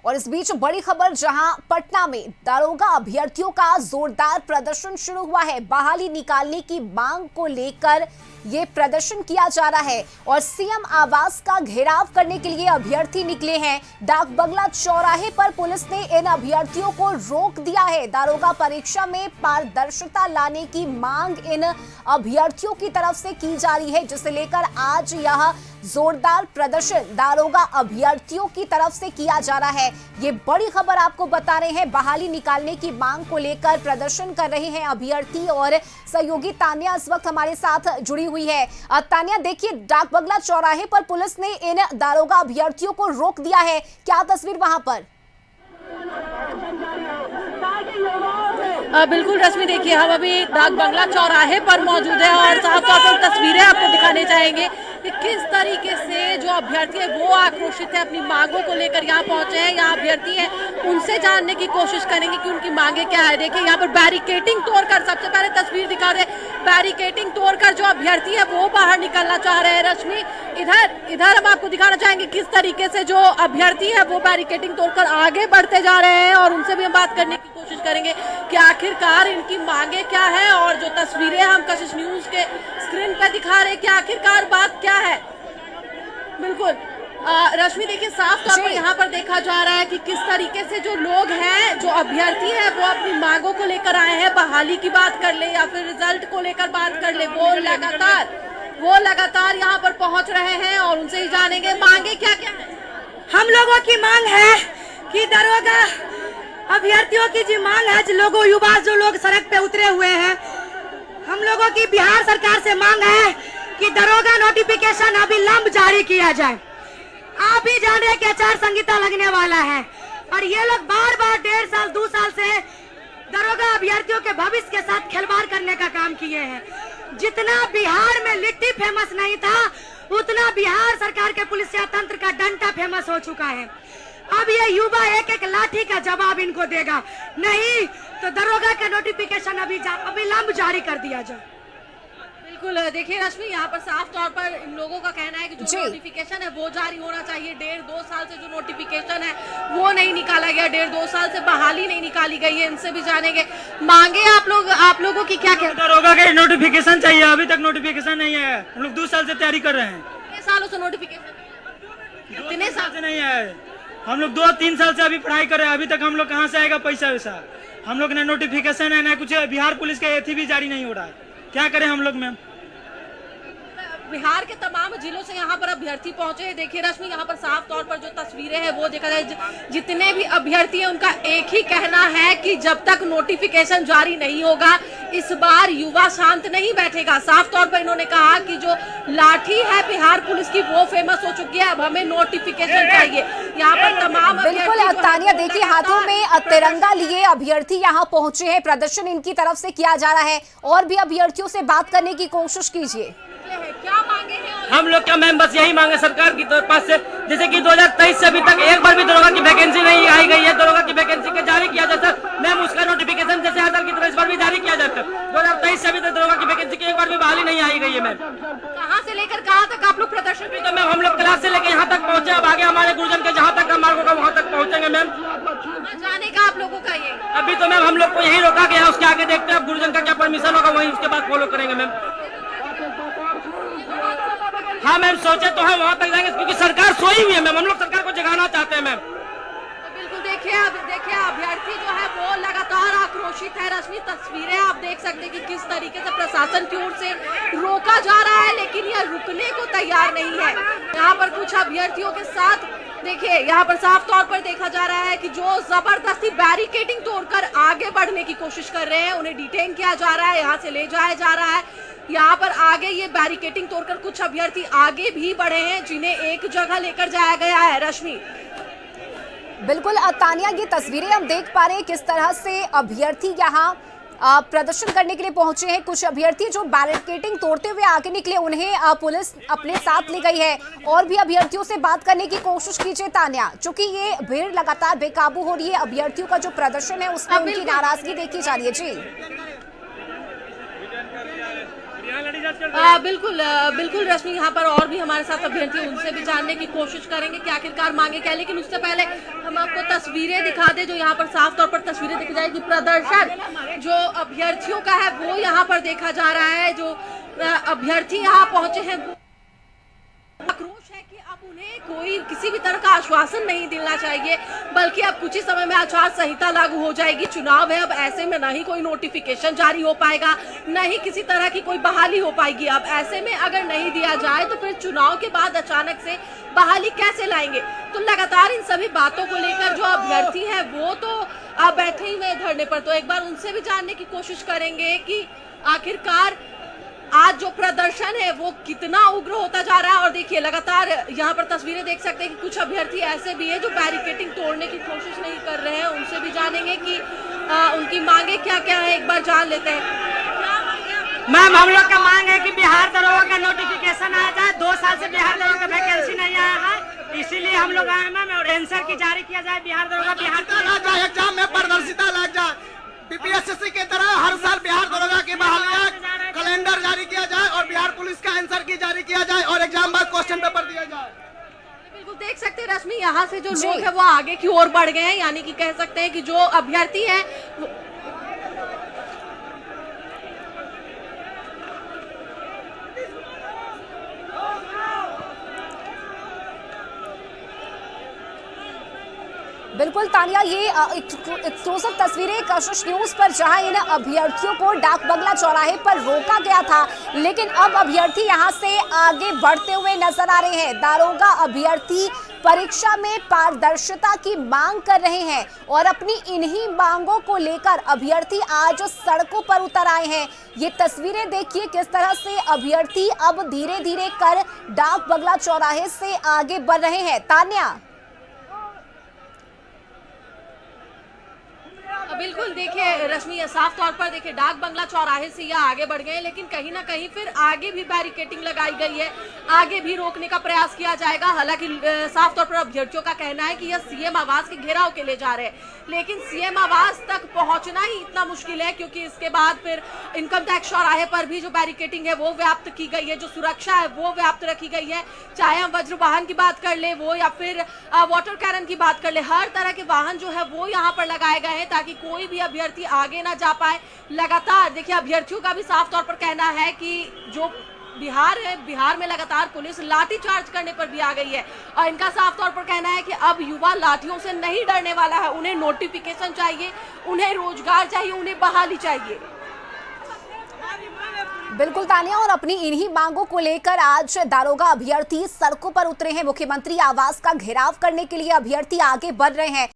और इस बीच बड़ी खबर, जहां पटना में दारोगा अभ्यर्थियों का जोरदार प्रदर्शन शुरू हुआ है। बहाली निकालने की मांग को लेकर ये प्रदर्शन किया जा रहा है और सीएम आवास का घेराव करने के लिए अभ्यर्थी निकले हैं। डाक बंगला चौराहे पर पुलिस ने इन अभ्यर्थियों को रोक दिया है। दारोगा परीक्षा में पारदर्शिता लाने की मांग इन अभ्यर्थियों की तरफ से की जा रही है, जिसे लेकर आज यह जोरदार प्रदर्शन दारोगा अभ्यर्थियों की तरफ से किया जा रहा है। ये बड़ी खबर आपको बता रहे हैं। बहाली निकालने की मांग को लेकर प्रदर्शन कर रहे हैं अभ्यर्थी और सहयोगी तान्या इस वक्त हमारे साथ जुड़ी हुई है। तान्या, देखिए, डाक बंगला चौराहे पर पुलिस ने इन दारोगा अभ्यर्थियों को रोक दिया है, क्या तस्वीर वहां पर? बिल्कुल रश्मि, देखिए हम अभी डाक बंगला चौराहे पर मौजूद है और साफ तौर पर तस्वीरें आपको दिखाने चाहेंगे कि किस तरीके से जो अभ्यर्थी है वो आक्रोशित है, अपनी मांगों को लेकर यहाँ पहुंचे हैं। यहाँ अभ्यर्थी है, उनसे जानने की कोशिश करेंगे कि उनकी मांगे क्या है। देखिए यहाँ पर बैरिकेडिंग तोड़कर, सबसे पहले तस्वीर दिखा रहे, बैरिकेडिंग तोड़कर जो अभ्यर्थी है वो बाहर निकलना चाह रहे हैं। रश्मि, इधर हम आपको दिखाना चाहेंगे किस तरीके से जो अभ्यर्थी है वो बैरिकेडिंग तोड़कर आगे बढ़ते जा रहे हैं और उनसे भी हम बात करने की कोशिश करेंगे कि आखिरकार इनकी मांगे क्या है। और जो तस्वीरें हम कशिश न्यूज के स्क्रीन पर दिखा रहे हैं कि आखिरकार बात क्या है। बिल्कुल रश्मि, देखिए साफ तौर पर यहाँ पर देखा जा रहा है कि किस तरीके से जो लोग हैं, जो अभ्यर्थी है वो अपनी मांगों को लेकर आए हैं। बहाली की बात कर ले या फिर रिजल्ट को लेकर बात कर ले, वो लगातार यहाँ पर पहुंच रहे हैं और उनसे ही जानेंगे मांगे क्या क्या है। हम लोगों की मांग है कि दारोगा अभ्यर्थियों की जो मांग है, जो लोगों युवा जो लोग सड़क पे उतरे हुए हैं, हम लोगों की बिहार सरकार से मांग है कि दारोगा नोटिफिकेशन अविलंब जारी किया जाए। आप ही जान रहे कि आचार संहिता लगने वाला है और ये लोग बार बार 1.5 साल 2 साल से दारोगा अभ्यर्थियों के भविष्य के साथ खिलवाड़ करने का काम किए हैं। जितना बिहार में लिट्टी फेमस नहीं था, उतना बिहार सरकार के पुलिस तंत्र का डंडा फेमस हो चुका है। अब ये युवा एक एक लाठी का जवाब इनको देगा, नहीं तो दारोगा का नोटिफिकेशन अविलंब जारी कर दिया जाए। बिल्कुल, देखिए रश्मि, यहाँ पर साफ तौर पर इन लोगों का कहना है कि जो नोटिफिकेशन है वो जारी होना चाहिए। 1.5-2 साल से जो नोटिफिकेशन है वो नहीं निकाला गया, 1.5-2 साल से बहाली नहीं निकाली गई है। इनसे भी जानेंगे मांगे आप लोगों की क्या कहते हैं। दारोगा के नोटिफिकेशन चाहिए, अभी तक नोटिफिकेशन नहीं है। हम लोग 2 साल से तैयारी कर रहे हैं। कितने सालों से नोटिफिकेशन? कितने साल से नहीं है? हम लोग 2-3 साल से अभी पढ़ाई कर रहे हैं, अभी तक हम लोग कहाँ से आएगा पैसा वैसा। हम लोग ने नोटिफिकेशन है ना कुछ, बिहार पुलिस के एथी भी जारी नहीं हो रहा है, क्या करें हम लोग मैम। बिहार के तमाम जिलों से यहाँ पर अभ्यर्थी पहुंचे हैं। देखिए रश्मि, यहाँ पर साफ तौर पर जो तस्वीरें हैं वो देखा जाए, जितने भी अभ्यर्थी हैं उनका एक ही कहना है कि जब तक नोटिफिकेशन जारी नहीं होगा, इस बार युवा शांत नहीं बैठेगा। साफ तौर पर इन्होंने कहा कि जो लाठी है बिहार पुलिस की वो फेमस हो चुकी है, अब हमें नोटिफिकेशन चाहिए। यहाँ पर तमाम बिल्कुल तान्या, देखिए हाथों में तिरंगा लिए अभ्यर्थी यहाँ पहुंचे हैं, प्रदर्शन इनकी तरफ से किया जा रहा है। और भी अभ्यर्थियों से बात करने की कोशिश कीजिए। क्या मांगे हैं? हम लोग क्या मैम, बस यही मांगे सरकार की पास से, जैसे कि 2023 से अभी तक एक बार भी दारोगा की वैकेंसी नहीं आई गई है। दारोगा की वैकेंसी के जारी किया जाता मैम, उसका नोटिफिकेशन जैसे हर साल की तरह इस बार भी जारी किया जाता। 2023 से अभी तक दारोगा की वैकेंसी की एक बार भी बहाली नहीं आई गई है मैम। कहाँ से लेकर कहाँ तक आप लोग प्रदर्शन? तो मैम हम लोग क्लास से लेकर यहाँ तक पहुँचे, अब आगे हमारे गुरुजन के जहाँ तक मार्ग होगा वहाँ तक पहुँचेंगे मैम। जाने का आप लोगों का ये अभी तो मैम हम लोग को यही रोका गया, उसके आगे देखते हैं अब गुरुजन का क्या परमिशन होगा, वही उसके बाद फॉलो करेंगे मैम। हाँ मैम, सोचे तो है वहाँ तक जाएंगे क्योंकि सरकार सोई हुई है मैम, हम लोग सरकार को जगाना चाहते हैं मैम। बिल्कुल, देखिए अभ्यर्थी जो है वो लगातार आक्रोशित है। रश्मि, तस्वीरें आप देख सकते हैं कि किस तरीके से प्रशासन की ओर से रोका जा रहा है, लेकिन यह रुकने को तैयार नहीं है। यहाँ पर कुछ अभ्यर्थियों के साथ देखिए, यहाँ पर साफ तौर पर देखा जा रहा है कि जो जबरदस्ती बैरिकेडिंग तोड़कर आगे बढ़ने की कोशिश कर रहे हैं, उन्हें डिटेन किया जा रहा है, यहाँ से ले जाया जा रहा है। यहाँ पर आगे ये बैरिकेडिंग तोड़कर कुछ अभ्यर्थी आगे भी बढ़े हैं, जिन्हें एक जगह लेकर जाया गया है। रश्मि, बिल्कुल तान्या, ये तस्वीरें हम देख पा रहे हैं किस तरह से अभ्यर्थी यहाँ प्रदर्शन करने के लिए पहुंचे हैं। कुछ अभ्यर्थी जो बैरिकेडिंग तोड़ते हुए आगे निकले, उन्हें पुलिस अपने साथ ले गई है। और भी अभ्यर्थियों से बात करने की कोशिश कीजिए तान्या, क्योंकि ये भीड़ लगातार बेकाबू हो रही है। अभ्यर्थियों का जो प्रदर्शन है उसमें उनकी नाराजगी देखी जा रही है। जी बिल्कुल बिल्कुल रश्मि, यहाँ पर और भी हमारे साथ अभ्यर्थी हैं, उनसे भी जानने की कोशिश करेंगे कि आखिरकार मांगे क्या। लेकिन उससे पहले हम आपको तस्वीरें दिखा दें, जो यहाँ पर साफ तौर पर तस्वीरें दिख जाएगी। प्रदर्शन जो अभ्यर्थियों का है वो यहाँ पर देखा जा रहा है। जो अभ्यर्थी यहाँ पहुंचे हैं, आक्रोश है कि अब उन्हें कोई किसी भी तरह का आश्वासन नहीं देना चाहिए, बल्कि अब कुछ ही समय में आचार संहिता लागू हो जाएगी। चुनाव है, अब ऐसे में ना ही कोई नोटिफिकेशन जारी हो पाएगा, न ही किसी तरह की कोई बहाली हो पाएगी। अब ऐसे में अगर नहीं दिया जाए तो फिर चुनाव के बाद अचानक से बहाली कैसे लाएंगे। तो लगातार इन सभी बातों को लेकर जो अभ्यर्थी हैं वो तो बैठे ही में धरने पर। तो एक बार उनसे भी जानने की कोशिश करेंगे कि आखिरकार आज जो प्रदर्शन है वो कितना उग्र होता जा रहा है। और देखिए लगातार यहाँ पर तस्वीरें देख सकते हैं कि कुछ अभ्यर्थी ऐसे भी हैं जो बैरिकेडिंग तोड़ने की कोशिश नहीं कर रहे हैं। उनसे भी जानेंगे कि उनकी मांगे क्या क्या है, एक बार जान लेते हैं। मैम, हम लोग का मांग है कि बिहार दरोगा का नोटिफिकेशन आ जाए। 2 साल से बिहार दरोगा का वैकेंसी नहीं आया है, इसीलिए हम लोग आए मैम। और आंसर की जारी किया जाए बिहार दरोगा, बिहार एग्जाम में पारदर्शिता लग जाए। बीपीएससी की तरह हर साल बिहार दरोगा की बहाली कैलेंडर जारी किया जाए और बिहार पुलिस का आंसर की जारी किया जाए और एग्जाम बाद क्वेश्चन पेपर दिया जाए। बिल्कुल देख सकते हैं रश्मि, यहाँ से जो लोग हैं वो आगे की ओर बढ़ गए हैं। यानी कि कह सकते हैं कि जो अभ्यर्थी हैं बिल्कुल तानिया, ये एक्सक्लूसिव तस्वीरें कशिश न्यूज पर, जहां इन अभ्यर्थियों को डाक बंगला चौराहे पर रोका गया था, लेकिन अब अभ्यर्थी यहां से आगे बढ़ते हुए नजर आ रहे हैं। दारोगा अभ्यर्थी परीक्षा में पारदर्शिता की मांग कर रहे हैं और अपनी इन्हीं मांगों को लेकर अभ्यर्थी आज सड़कों पर उतर आए हैं। ये तस्वीरें देखिए किस तरह से अभ्यर्थी अब धीरे धीरे कर डाक बंगला चौराहे से आगे बढ़ रहे हैं। तान्या, बिल्कुल देखिए रश्मि, साफ तौर पर देखिए डाक बंगला चौराहे से यह आगे बढ़ गए, लेकिन कहीं ना कहीं फिर आगे भी बैरिकेडिंग लगाई गई है, आगे भी रोकने का प्रयास किया जाएगा। हालांकि साफ तौर पर अभ्यर्थियों का कहना है कि यह सीएम आवास के घेराव के लिए जा रहे हैं, लेकिन सीएम आवास तक पहुंचना ही इतना मुश्किल है क्योंकि इसके बाद फिर इनकम टैक्स चौराहे पर भी जो बैरिकेडिंग है वो व्याप्त की गई है, जो सुरक्षा है वो व्याप्त रखी गई है। चाहे हम वज्र वाहन की बात कर ले वो, या फिर वाटर कैनन की बात कर ले, हर तरह के वाहन जो है वो यहाँ पर लगाए गए हैं ताकि कोई भी अभ्यर्थी आगे ना जा पाए। लगातार देखिए अभ्यर्थियों का भी साफ तौर पर कहना है कि जो बिहार है, बिहार में लगातार पुलिस लाठी चार्ज करने पर भी आ गई है और इनका साफ तौर पर कहना है कि अब युवा लाठियों से नहीं डरने वाला है। उन्हें नोटिफिकेशन चाहिए, उन्हें रोजगार चाहिए, उन्हें बहाली चाहिए। बिल्कुल तानिया, और अपनी इन्हीं मांगों को लेकर आज दारोगा अभ्यर्थी सड़कों पर उतरे हैं। मुख्यमंत्री आवास का घेराव करने के लिए अभ्यर्थी आगे बढ़ रहे हैं